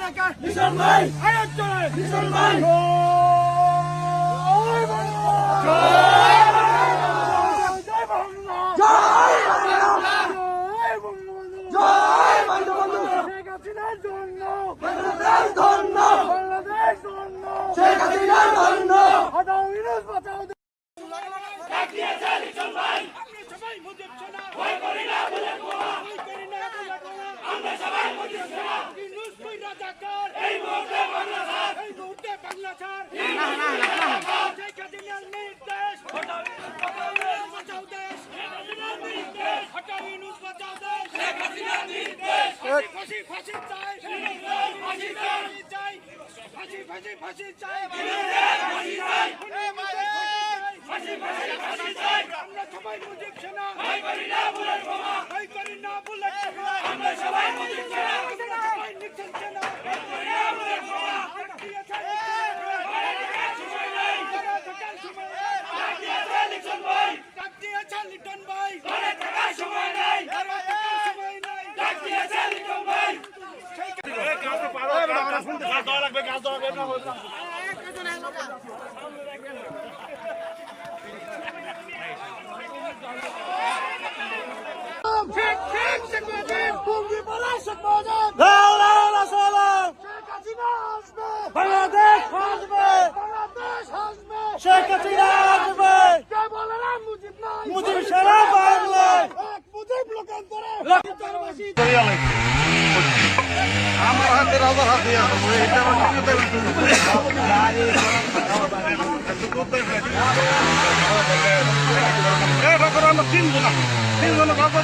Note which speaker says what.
Speaker 1: এলাকার মিশন ভাই আয়াত চলে মিশন ভাই বাংলাদেশ হাসবে, শেখ হাসিনা আসবে, মুজিব সারা বাংলায়
Speaker 2: আমার হাতে রাজার হাতে তিনজন